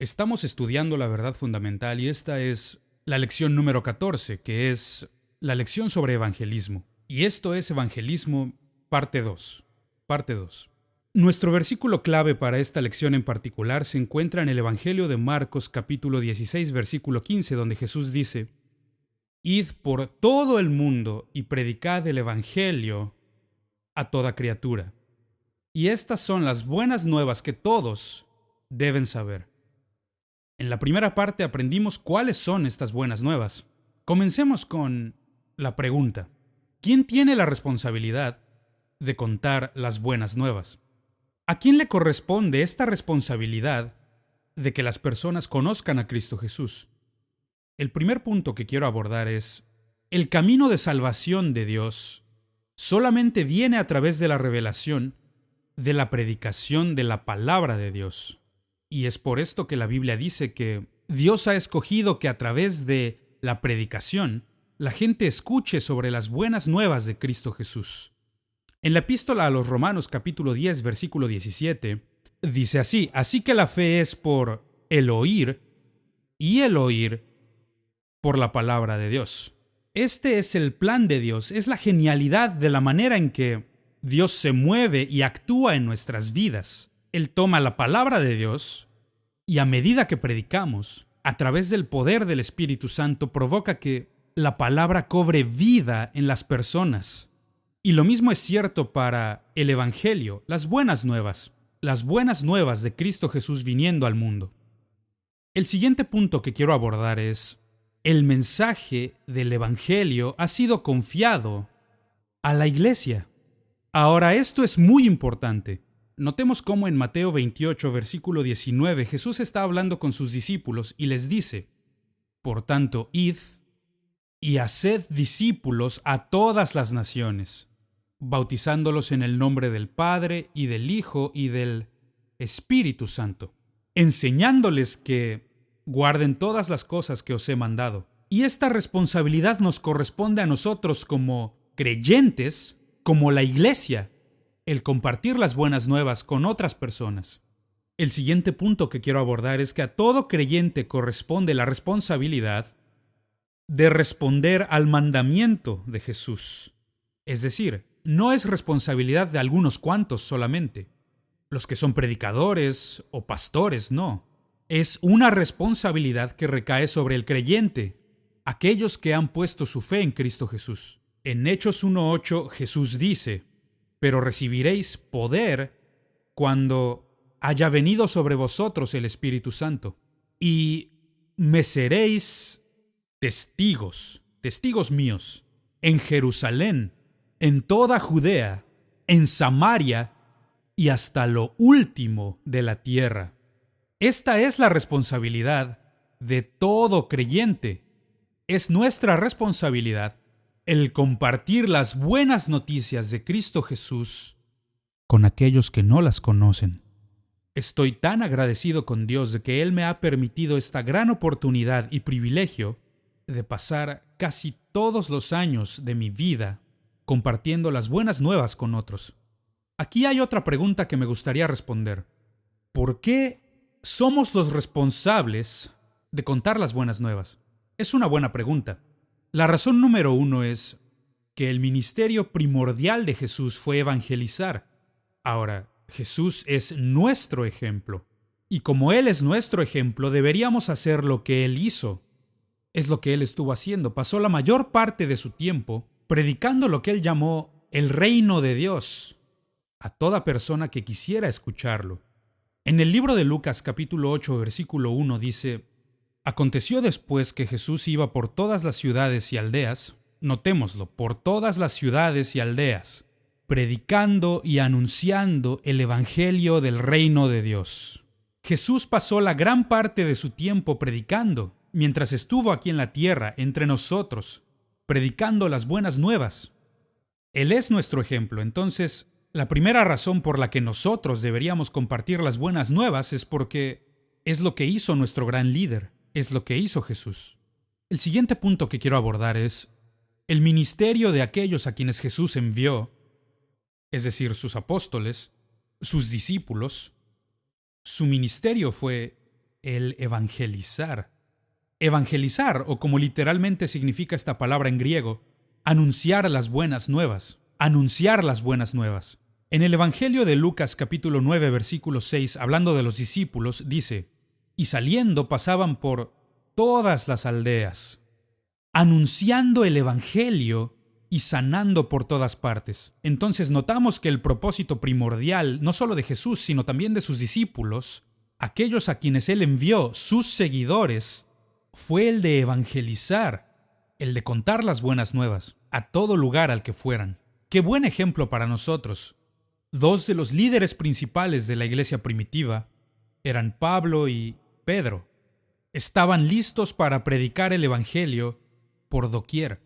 Estamos estudiando la verdad fundamental y esta es la lección número 14, que es la lección sobre evangelismo. Y esto es Evangelismo, parte 2. Parte 2. Nuestro versículo clave para esta lección en particular se encuentra en el Evangelio de Marcos capítulo 16, versículo 15, donde Jesús dice: Id por todo el mundo y predicad el Evangelio a toda criatura. Y estas son las buenas nuevas que todos deben saber. En la primera parte aprendimos cuáles son estas buenas nuevas. Comencemos con la pregunta: ¿quién tiene la responsabilidad de contar las buenas nuevas? ¿A quién le corresponde esta responsabilidad de que las personas conozcan a Cristo Jesús? El primer punto que quiero abordar es: el camino de salvación de Dios solamente viene a través de la revelación, de la predicación de la palabra de Dios. Y es por esto que la Biblia dice que Dios ha escogido que a través de la predicación la gente escuche sobre las buenas nuevas de Cristo Jesús. En la epístola a los Romanos capítulo 10 versículo 17 dice así: así que la fe es por el oír y el oír por la palabra de Dios. Este es el plan de Dios, es la genialidad de la manera en que Dios se mueve y actúa en nuestras vidas. Él toma la palabra de Dios y a medida que predicamos, a través del poder del Espíritu Santo, provoca que la palabra cobre vida en las personas. Y lo mismo es cierto para el Evangelio, las buenas nuevas de Cristo Jesús viniendo al mundo. El siguiente punto que quiero abordar es: el mensaje del Evangelio ha sido confiado a la iglesia. Ahora, esto es muy importante. Notemos cómo en Mateo 28, versículo 19, Jesús está hablando con sus discípulos y les dice: por tanto, id y haced discípulos a todas las naciones, bautizándolos en el nombre del Padre y del Hijo y del Espíritu Santo, enseñándoles que guarden todas las cosas que os he mandado. Y esta responsabilidad nos corresponde a nosotros como creyentes, como la iglesia, el compartir las buenas nuevas con otras personas. El siguiente punto que quiero abordar es que a todo creyente corresponde la responsabilidad de responder al mandamiento de Jesús. Es decir, no es responsabilidad de algunos cuantos solamente, los que son predicadores o pastores, no. Es una responsabilidad que recae sobre el creyente, aquellos que han puesto su fe en Cristo Jesús. En Hechos 1:8 Jesús dice: pero recibiréis poder cuando haya venido sobre vosotros el Espíritu Santo, y me seréis testigos míos, en Jerusalén, en toda Judea, en Samaria y hasta lo último de la tierra. Esta es la responsabilidad de todo creyente. Es nuestra responsabilidad el compartir las buenas noticias de Cristo Jesús con aquellos que no las conocen. Estoy tan agradecido con Dios de que Él me ha permitido esta gran oportunidad y privilegio de pasar casi todos los años de mi vida compartiendo las buenas nuevas con otros. Aquí hay otra pregunta que me gustaría responder. ¿Por qué somos los responsables de contar las buenas nuevas? Es una buena pregunta. La razón número 1 es que el ministerio primordial de Jesús fue evangelizar. Ahora, Jesús es nuestro ejemplo. Y como Él es nuestro ejemplo, deberíamos hacer lo que Él hizo. Es lo que Él estuvo haciendo. Pasó la mayor parte de su tiempo predicando lo que Él llamó el reino de Dios a toda persona que quisiera escucharlo. En el libro de Lucas capítulo 8, versículo 1 dice: aconteció después que Jesús iba por todas las ciudades y aldeas, notémoslo, por todas las ciudades y aldeas, predicando y anunciando el evangelio del reino de Dios. Jesús pasó la gran parte de su tiempo predicando, mientras estuvo aquí en la tierra, entre nosotros, predicando las buenas nuevas. Él es nuestro ejemplo, entonces la primera razón por la que nosotros deberíamos compartir las buenas nuevas es porque es lo que hizo nuestro gran líder. Es lo que hizo Jesús. El siguiente punto que quiero abordar es el ministerio de aquellos a quienes Jesús envió, es decir, sus apóstoles, sus discípulos. Su ministerio fue el evangelizar. Evangelizar, o como literalmente significa esta palabra en griego, anunciar las buenas nuevas. Anunciar las buenas nuevas. En el Evangelio de Lucas capítulo 9 versículo 6, hablando de los discípulos, dice: y saliendo pasaban por todas las aldeas, anunciando el Evangelio y sanando por todas partes. Entonces notamos que el propósito primordial, no solo de Jesús, sino también de sus discípulos, aquellos a quienes Él envió, sus seguidores, fue el de evangelizar, el de contar las buenas nuevas a todo lugar al que fueran. ¡Qué buen ejemplo para nosotros! Dos de los líderes principales de la iglesia primitiva eran Pablo y Pedro. Estaban listos para predicar el evangelio por doquier.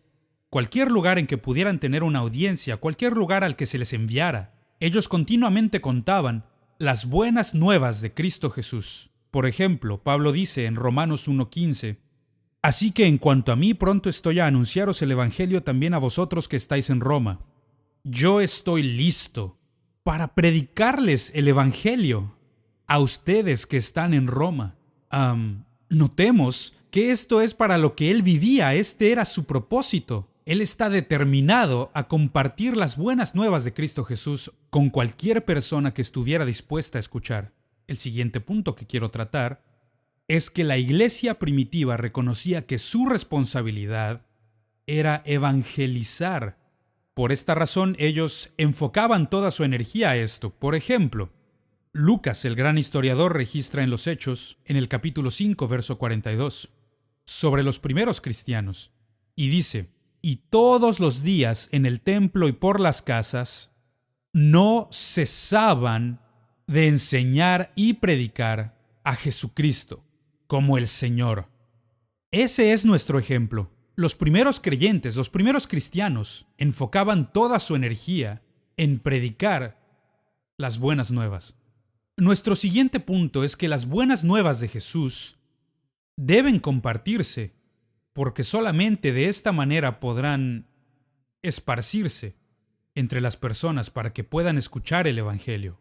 Cualquier lugar en que pudieran tener una audiencia, cualquier lugar al que se les enviara, ellos continuamente contaban las buenas nuevas de Cristo Jesús. Por ejemplo, Pablo dice en Romanos 1:15: así que en cuanto a mí, pronto estoy a anunciaros el evangelio también a vosotros que estáis en Roma. Yo estoy listo para predicarles el evangelio a ustedes que están en Roma. Notemos que esto es para lo que él vivía, este era su propósito. Él está determinado a compartir las buenas nuevas de Cristo Jesús con cualquier persona que estuviera dispuesta a escuchar. El siguiente punto que quiero tratar es que la iglesia primitiva reconocía que su responsabilidad era evangelizar. Por esta razón, ellos enfocaban toda su energía a esto. Por ejemplo, Lucas, el gran historiador, registra en los Hechos, en el capítulo 5, verso 42, sobre los primeros cristianos, y dice: y todos los días en el templo y por las casas no cesaban de enseñar y predicar a Jesucristo como el Señor. Ese es nuestro ejemplo. Los primeros creyentes, los primeros cristianos, enfocaban toda su energía en predicar las buenas nuevas. Nuestro siguiente punto es que las buenas nuevas de Jesús deben compartirse, porque solamente de esta manera podrán esparcirse entre las personas para que puedan escuchar el Evangelio.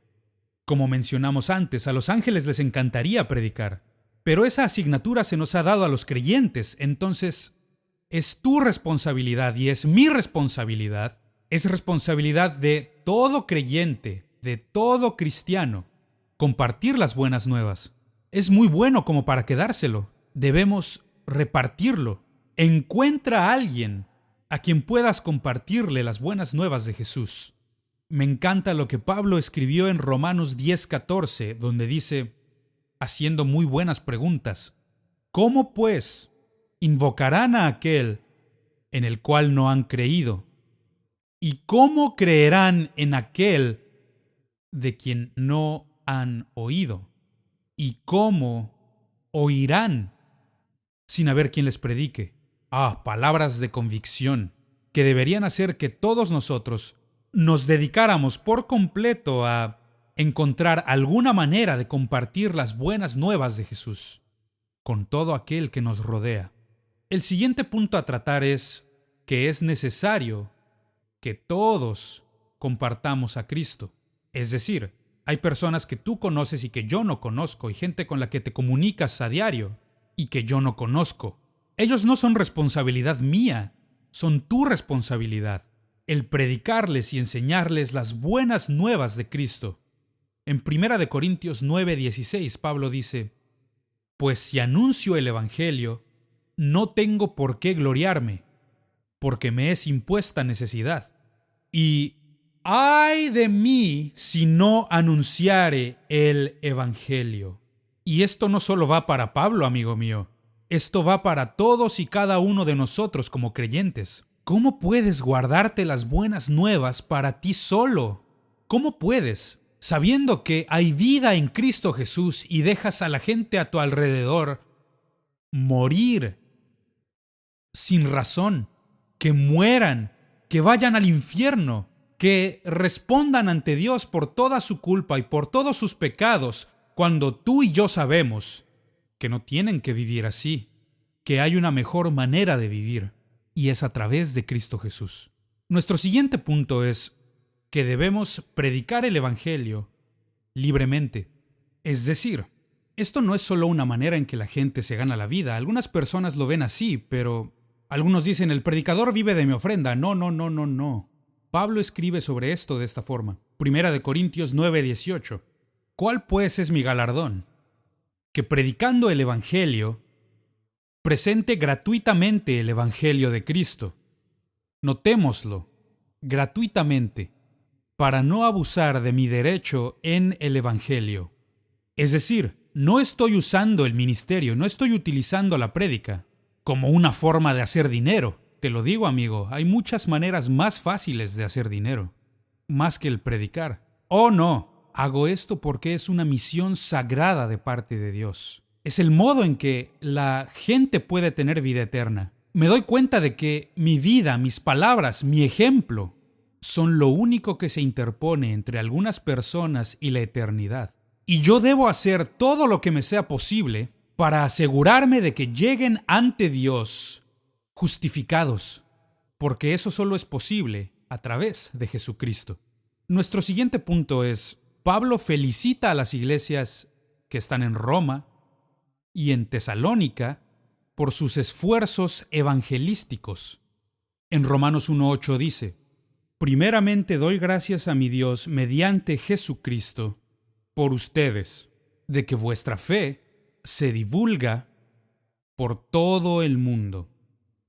Como mencionamos antes, a los ángeles les encantaría predicar, pero esa asignatura se nos ha dado a los creyentes, entonces es tu responsabilidad y es mi responsabilidad, es responsabilidad de todo creyente, de todo cristiano, compartir las buenas nuevas. Es muy bueno como para quedárselo, debemos repartirlo. Encuentra a alguien a quien puedas compartirle las buenas nuevas de Jesús. Me encanta lo que Pablo escribió en Romanos 10:14, donde dice, haciendo muy buenas preguntas: ¿cómo pues invocarán a aquel en el cual no han creído? ¿Y cómo creerán en aquel de quien no han oído? ¿Y cómo oirán sin haber quien les predique? Palabras de convicción que deberían hacer que todos nosotros nos dedicáramos por completo a encontrar alguna manera de compartir las buenas nuevas de Jesús con todo aquel que nos rodea. El siguiente punto a tratar es que es necesario que todos compartamos a Cristo. Es decir, hay personas que tú conoces y que yo no conozco, y gente con la que te comunicas a diario y que yo no conozco. Ellos no son responsabilidad mía, son tu responsabilidad, el predicarles y enseñarles las buenas nuevas de Cristo. En 1 Corintios 9:16, Pablo dice: pues si anuncio el Evangelio, no tengo por qué gloriarme, porque me es impuesta necesidad. Y ¡ay de mí si no anunciare el Evangelio! Y esto no solo va para Pablo, amigo mío. Esto va para todos y cada uno de nosotros como creyentes. ¿Cómo puedes guardarte las buenas nuevas para ti solo? ¿Cómo puedes, sabiendo que hay vida en Cristo Jesús y dejas a la gente a tu alrededor morir sin razón, que mueran, que vayan al infierno, que respondan ante Dios por toda su culpa y por todos sus pecados, cuando tú y yo sabemos que no tienen que vivir así, que hay una mejor manera de vivir, y es a través de Cristo Jesús? Nuestro siguiente punto es que debemos predicar el Evangelio libremente, es decir, Esto no es solo una manera en que la gente se gana la vida. Algunas personas lo ven así, pero algunos dicen, el predicador vive de mi ofrenda. No, no, no, no, no. Pablo escribe sobre esto de esta forma. Primera de Corintios 9:18. ¿Cuál pues es mi galardón? Que predicando el Evangelio, presente gratuitamente el Evangelio de Cristo. Notémoslo, gratuitamente, para no abusar de mi derecho en el Evangelio. Es decir, no estoy usando el ministerio, no estoy utilizando la prédica como una forma de hacer dinero. Te lo digo, amigo, hay muchas maneras más fáciles de hacer dinero, más que el predicar. Oh, no, hago esto porque es una misión sagrada de parte de Dios. Es el modo en que la gente puede tener vida eterna. Me doy cuenta de que mi vida, mis palabras, mi ejemplo, son lo único que se interpone entre algunas personas y la eternidad. Y yo debo hacer todo lo que me sea posible para asegurarme de que lleguen ante Dios justificados, porque eso solo es posible a través de Jesucristo. Nuestro siguiente punto es, Pablo felicita a las iglesias que están en Roma y en Tesalónica por sus esfuerzos evangelísticos. En Romanos 1:8 dice, primeramente doy gracias a mi Dios mediante Jesucristo por ustedes, de que vuestra fe se divulga por todo el mundo.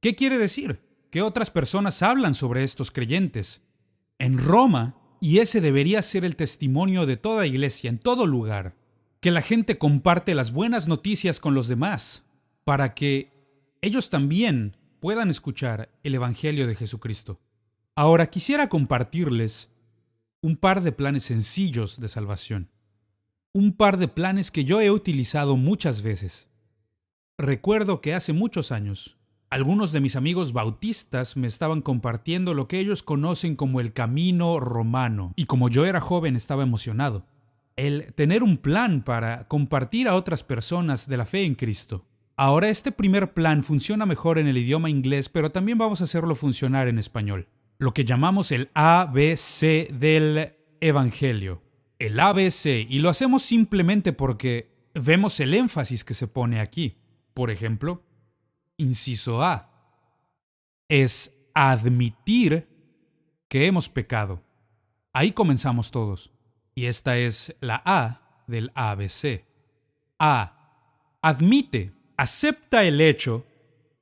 ¿Qué quiere decir? Que otras personas hablan sobre estos creyentes en Roma, y ese debería ser el testimonio de toda iglesia, en todo lugar, que la gente comparte las buenas noticias con los demás, para que ellos también puedan escuchar el Evangelio de Jesucristo. Ahora quisiera compartirles un par de planes sencillos de salvación. Un par de planes que yo he utilizado muchas veces. Recuerdo que hace muchos años, algunos de mis amigos bautistas me estaban compartiendo lo que ellos conocen como el camino romano, y como yo era joven estaba emocionado. El tener un plan para compartir a otras personas de la fe en Cristo. Ahora este primer plan funciona mejor en el idioma inglés, pero también vamos a hacerlo funcionar en español. Lo que llamamos el ABC del Evangelio. El ABC, y lo hacemos simplemente porque vemos el énfasis que se pone aquí. Por ejemplo, inciso A es admitir que hemos pecado. Ahí comenzamos todos. Y esta es la A del ABC. A. Admite, acepta el hecho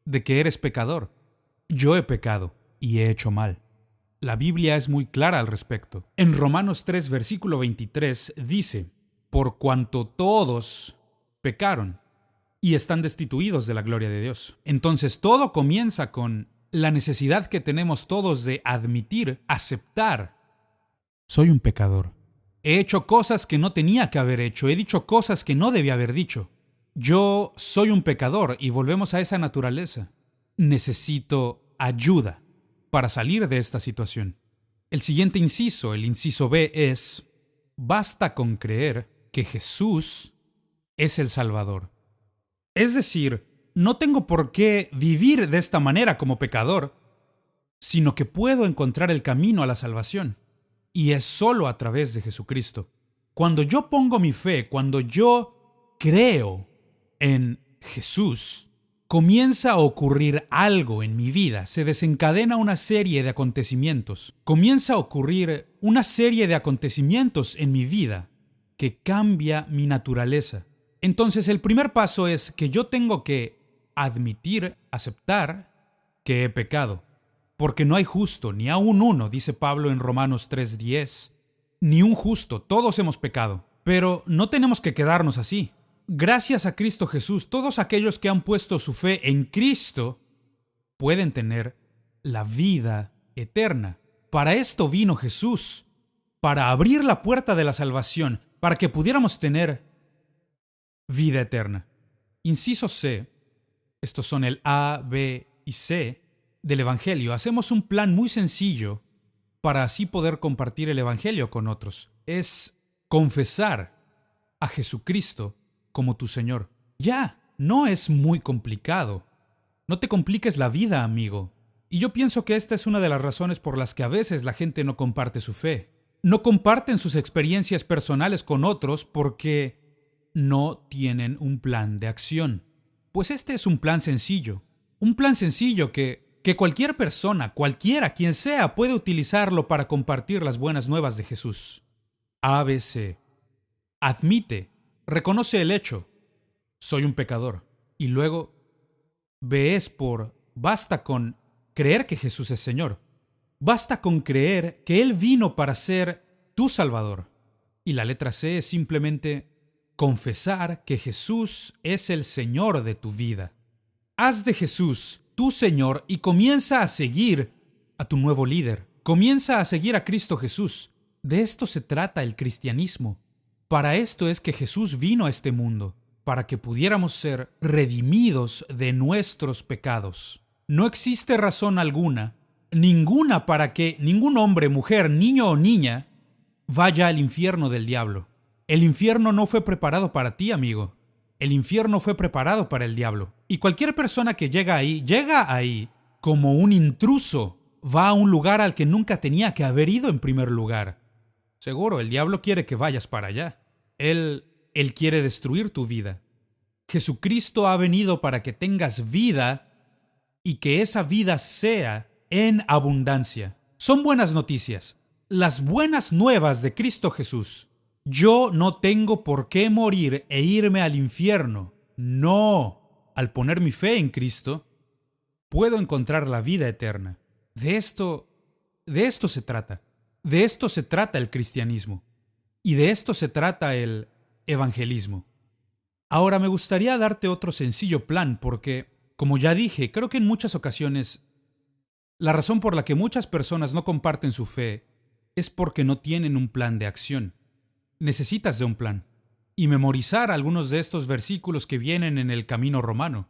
de que eres pecador. Yo he pecado y he hecho mal. La Biblia es muy clara al respecto. En Romanos 3, versículo 23, dice, por cuanto todos pecaron y están destituidos de la gloria de Dios. Entonces todo comienza con la necesidad que tenemos todos de admitir, aceptar. Soy un pecador. He hecho cosas que no tenía que haber hecho. He dicho cosas que no debía haber dicho. Yo soy un pecador y volvemos a esa naturaleza. Necesito ayuda para salir de esta situación. El siguiente inciso, el inciso B, es: basta con creer que Jesús es el Salvador. Es decir, no tengo por qué vivir de esta manera como pecador, sino que puedo encontrar el camino a la salvación. Y es solo a través de Jesucristo. Cuando yo pongo mi fe, cuando yo creo en Jesús, comienza a ocurrir algo en mi vida, se desencadena una serie de acontecimientos. Comienza a ocurrir una serie de acontecimientos en mi vida que cambia mi naturaleza. Entonces el primer paso es que yo tengo que admitir, aceptar que he pecado. Porque no hay justo, ni aun uno, dice Pablo en Romanos 3:10. Ni un justo, todos hemos pecado. Pero no tenemos que quedarnos así. Gracias a Cristo Jesús, todos aquellos que han puesto su fe en Cristo pueden tener la vida eterna. Para esto vino Jesús, para abrir la puerta de la salvación, para que pudiéramos tener vida eterna. Inciso C, estos son el A, B y C del Evangelio. Hacemos un plan muy sencillo para así poder compartir el Evangelio con otros. Es confesar a Jesucristo como tu Señor. Ya, no es muy complicado. No te compliques la vida, amigo. Y yo pienso que esta es una de las razones por las que a veces la gente no comparte su fe. No comparten sus experiencias personales con otros porque no tienen un plan de acción. Pues este es un plan sencillo. Un plan sencillo que cualquier persona, cualquiera, quien sea, puede utilizarlo para compartir las buenas nuevas de Jesús. ABC. Admite, reconoce el hecho. Soy un pecador. Y luego, B es por, basta con creer que Jesús es Señor. Basta con creer que Él vino para ser tu Salvador. Y la letra C es simplemente confesar que Jesús es el Señor de tu vida. Haz de Jesús tu Señor y comienza a seguir a tu nuevo líder. Comienza a seguir a Cristo Jesús. De esto se trata el cristianismo. Para esto es que Jesús vino a este mundo, para que pudiéramos ser redimidos de nuestros pecados. No existe razón alguna, ninguna, para que ningún hombre, mujer, niño o niña vaya al infierno del diablo. El infierno no fue preparado para ti, amigo. El infierno fue preparado para el diablo. Y cualquier persona que llega ahí como un intruso. Va a un lugar al que nunca tenía que haber ido en primer lugar. Seguro, el diablo quiere que vayas para allá. Él quiere destruir tu vida. Jesucristo ha venido para que tengas vida y que esa vida sea en abundancia. Son buenas noticias. Las buenas nuevas de Cristo Jesús. Yo no tengo por qué morir e irme al infierno. No. Al poner mi fe en Cristo, puedo encontrar la vida eterna. De esto se trata. De esto se trata el cristianismo. Y de esto se trata el evangelismo. Ahora me gustaría darte otro sencillo plan porque, como ya dije, creo que en muchas ocasiones la razón por la que muchas personas no comparten su fe es porque no tienen un plan de acción. Necesitas de un plan. Y memorizar algunos de estos versículos que vienen en el Camino Romano.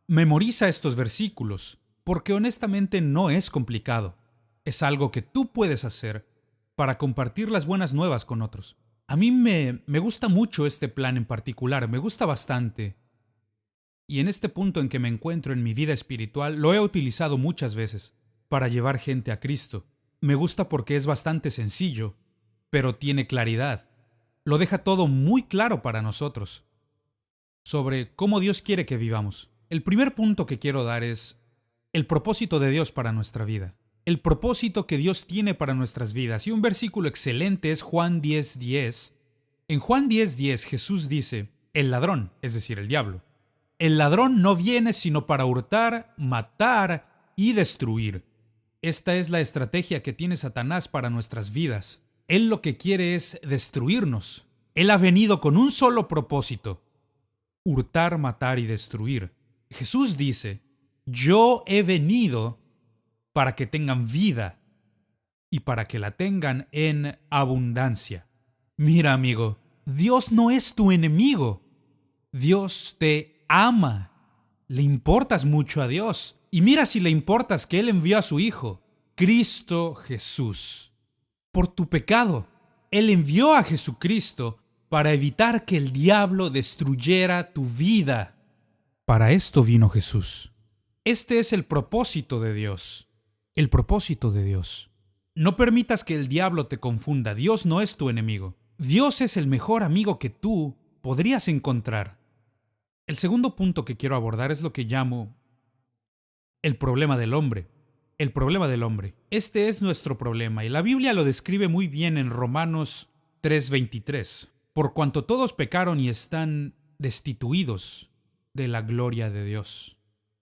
Memoriza estos versículos, porque honestamente no es complicado. Es algo que tú puedes hacer para compartir las buenas nuevas con otros. A mí me gusta mucho este plan en particular, me gusta bastante. Y en este punto en que me encuentro en mi vida espiritual, lo he utilizado muchas veces para llevar gente a Cristo. Me gusta porque es bastante sencillo, pero tiene claridad. Lo deja todo muy claro para nosotros, sobre cómo Dios quiere que vivamos. El primer punto que quiero dar es el propósito de Dios para nuestra vida. El propósito que Dios tiene para nuestras vidas. Y un versículo excelente es Juan 10:10. En Juan 10:10 Jesús dice, el ladrón, es decir, el diablo, el ladrón no viene sino para hurtar, matar y destruir. Esta es la estrategia que tiene Satanás para nuestras vidas. Él lo que quiere es destruirnos. Él ha venido con un solo propósito: hurtar, matar y destruir. Jesús dice, yo he venido para que tengan vida y para que la tengan en abundancia. Mira, amigo, Dios no es tu enemigo. Dios te ama. Le importas mucho a Dios. Y mira si le importas que Él envió a su Hijo, Cristo Jesús. Por tu pecado, Él envió a Jesucristo para evitar que el diablo destruyera tu vida. Para esto vino Jesús. Este es el propósito de Dios. El propósito de Dios. No permitas que el diablo te confunda. Dios no es tu enemigo. Dios es el mejor amigo que tú podrías encontrar. El segundo punto que quiero abordar es lo que llamo el problema del hombre. El problema del hombre. Este es nuestro problema y la Biblia lo describe muy bien en Romanos 3:23. Por cuanto todos pecaron y están destituidos de la gloria de Dios.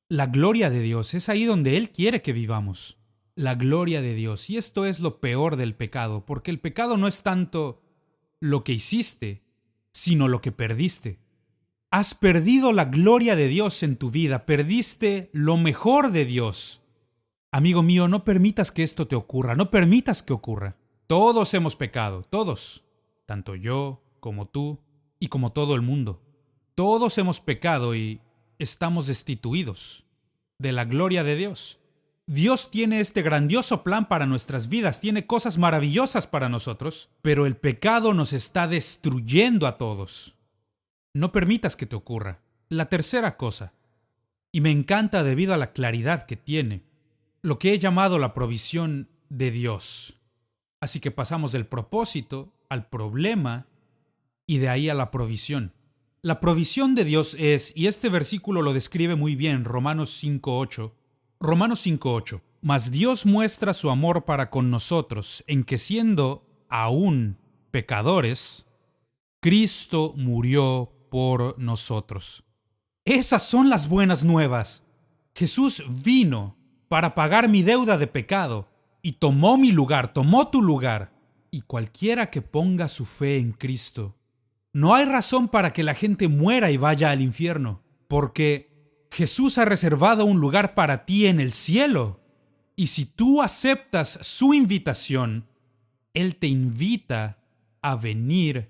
La gloria de Dios es ahí donde Él quiere que vivamos. La gloria de Dios. Y esto es lo peor del pecado, porque el pecado no es tanto lo que hiciste, sino lo que perdiste. Has perdido la gloria de Dios en tu vida, perdiste lo mejor de Dios. Amigo mío, no permitas que esto te ocurra, no permitas que ocurra. Todos hemos pecado, todos. Tanto yo, como tú, y como todo el mundo. Todos hemos pecado y estamos destituidos de la gloria de Dios. Dios tiene este grandioso plan para nuestras vidas, tiene cosas maravillosas para nosotros, pero el pecado nos está destruyendo a todos. No permitas que te ocurra. La tercera cosa, y me encanta debido a la claridad que tiene, lo que he llamado la provisión de Dios. Así que pasamos del propósito al problema y de ahí a la provisión. La provisión de Dios es, y este versículo lo describe muy bien, Romanos 5:8. Romanos 5:8. Mas Dios muestra su amor para con nosotros, en que siendo aún pecadores, Cristo murió por nosotros. Esas son las buenas nuevas. Jesús vino para pagar mi deuda de pecado y tomó mi lugar, tomó tu lugar. Y cualquiera que ponga su fe en Cristo, no hay razón para que la gente muera y vaya al infierno, porque Jesús ha reservado un lugar para ti en el cielo. Y si tú aceptas su invitación, Él te invita a venir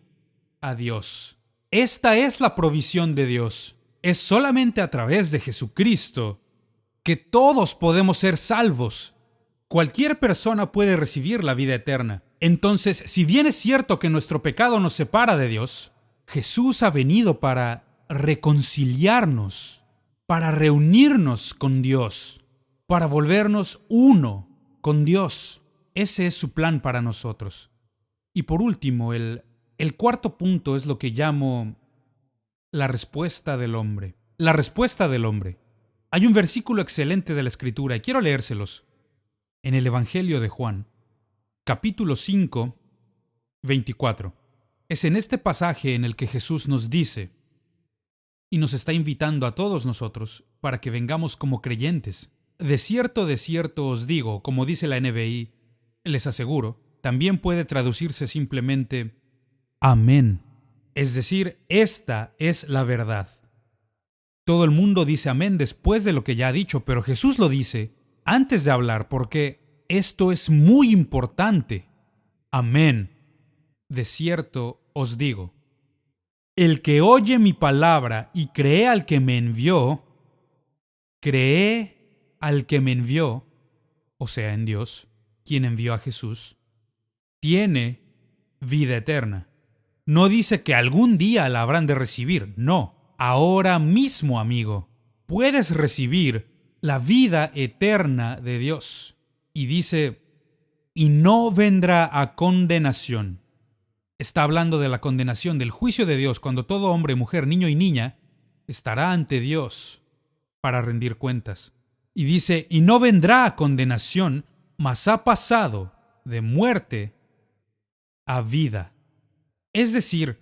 a Dios. Esta es la provisión de Dios. Es solamente a través de Jesucristo que todos podemos ser salvos. Cualquier persona puede recibir la vida eterna. Entonces, si bien es cierto que nuestro pecado nos separa de Dios, Jesús ha venido para reconciliarnos, para reunirnos con Dios, para volvernos uno con Dios. Ese es su plan para nosotros. Y por último, el cuarto punto es lo que llamo la respuesta del hombre. La respuesta del hombre. Hay un versículo excelente de la Escritura y quiero leérselos. En el Evangelio de Juan, capítulo 5, 24. Es en este pasaje en el que Jesús nos dice y nos está invitando a todos nosotros para que vengamos como creyentes. De cierto os digo, como dice la NBI, les aseguro, también puede traducirse simplemente amén. Es decir, esta es la verdad. Todo el mundo dice amén después de lo que ya ha dicho, pero Jesús lo dice antes de hablar porque esto es muy importante. Amén. De cierto os digo, el que oye mi palabra y cree al que me envió, o sea, en Dios, quien envió a Jesús, tiene vida eterna. No dice que algún día la habrán de recibir, no. Ahora mismo, amigo, puedes recibir la vida eterna de Dios. Y dice, y no vendrá a condenación. Está hablando de la condenación, del juicio de Dios, cuando todo hombre, mujer, niño y niña estará ante Dios para rendir cuentas. Y dice, y no vendrá a condenación, mas ha pasado de muerte a vida. Es decir,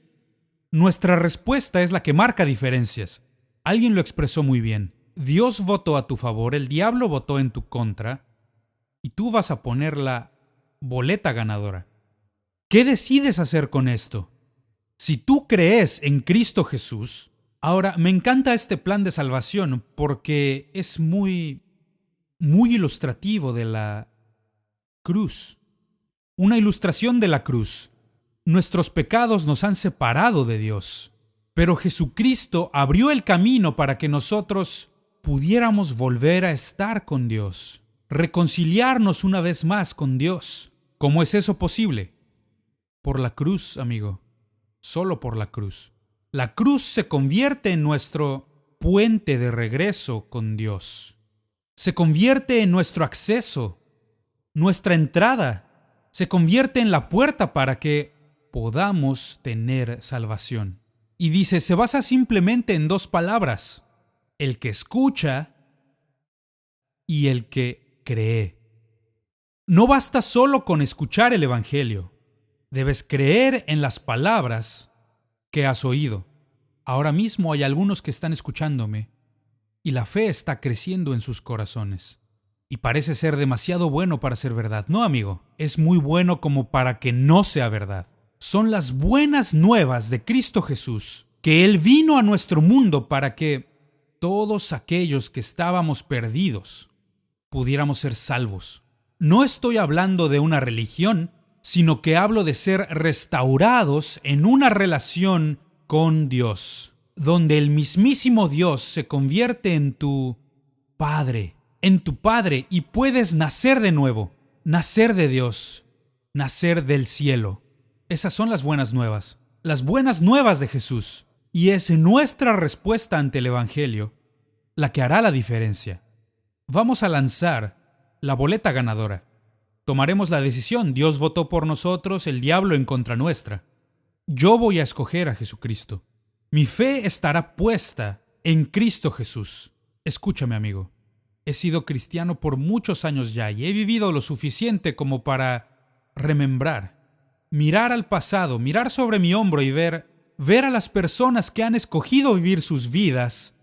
nuestra respuesta es la que marca diferencias. Alguien lo expresó muy bien. Dios votó a tu favor, el diablo votó en tu contra, y tú vas a poner la boleta ganadora. ¿Qué decides hacer con esto? Si tú crees en Cristo Jesús, ahora me encanta este plan de salvación porque es muy ilustrativo de la cruz. Una ilustración de la cruz. Nuestros pecados nos han separado de Dios, pero Jesucristo abrió el camino para que nosotros pudiéramos volver a estar con Dios, reconciliarnos una vez más con Dios. ¿Cómo es eso posible? Por la cruz, amigo. Solo por la cruz. La cruz se convierte en nuestro puente de regreso con Dios. Se convierte en nuestro acceso, nuestra entrada. Se convierte en la puerta para que podamos tener salvación. Y dice, se basa simplemente en dos palabras: el que escucha y el que cree. No basta solo con escuchar el Evangelio. Debes creer en las palabras que has oído. Ahora mismo hay algunos que están escuchándome y la fe está creciendo en sus corazones. Y parece ser demasiado bueno para ser verdad. No, amigo, es muy bueno como para que no sea verdad. Son las buenas nuevas de Cristo Jesús, que Él vino a nuestro mundo para que todos aquellos que estábamos perdidos pudiéramos ser salvos. No estoy hablando de una religión, sino que hablo de ser restaurados en una relación con Dios, donde el mismísimo Dios se convierte en tu Padre, y puedes nacer de nuevo, nacer de Dios, nacer del cielo. Esas son las buenas nuevas de Jesús, y es nuestra respuesta ante el Evangelio la que hará la diferencia. Vamos a lanzar la boleta ganadora. Tomaremos la decisión. Dios votó por nosotros, el diablo en contra nuestra. Yo voy a escoger a Jesucristo. Mi fe estará puesta en Cristo Jesús. Escúchame, amigo. He sido cristiano por muchos años ya y he vivido lo suficiente como para remembrar, mirar al pasado, mirar sobre mi hombro y ver a las personas que han escogido vivir sus vidas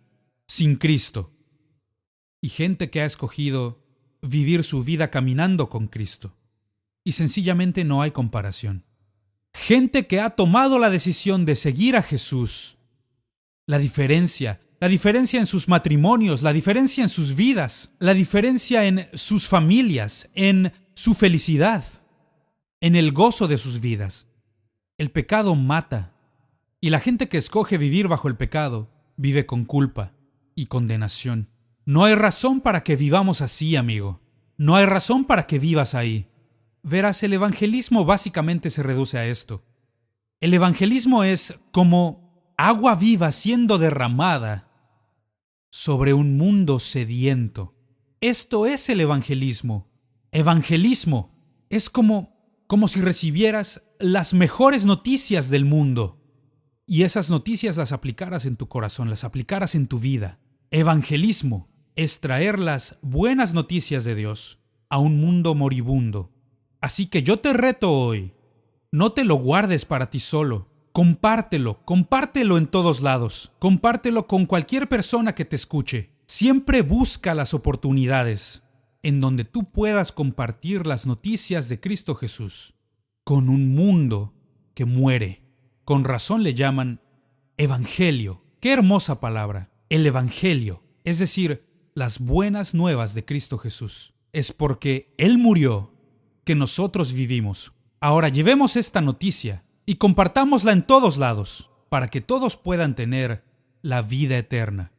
sin Cristo y gente que ha escogido vivir su vida caminando con Cristo. Y sencillamente no hay comparación. Gente que ha tomado la decisión de seguir a Jesús. La diferencia en sus matrimonios, la diferencia en sus vidas, la diferencia en sus familias, en su felicidad, en el gozo de sus vidas. El pecado mata, y la gente que escoge vivir bajo el pecado vive con culpa y condenación. No hay razón para que vivamos así, amigo. No hay razón para que vivas ahí. Verás, el evangelismo básicamente se reduce a esto. El evangelismo es como agua viva siendo derramada sobre un mundo sediento. Esto es el evangelismo. Evangelismo es como si recibieras las mejores noticias del mundo y esas noticias las aplicaras en tu corazón, las aplicaras en tu vida. Evangelismo es traer las buenas noticias de Dios a un mundo moribundo. Así que yo te reto hoy, no te lo guardes para ti solo. Compártelo en todos lados. Compártelo con cualquier persona que te escuche. Siempre busca las oportunidades en donde tú puedas compartir las noticias de Cristo Jesús con un mundo que muere. Con razón le llaman evangelio. ¡Qué hermosa palabra! El evangelio, es decir, las buenas nuevas de Cristo Jesús. Es porque Él murió que nosotros vivimos. Ahora llevemos esta noticia y compartámosla en todos lados para que todos puedan tener la vida eterna.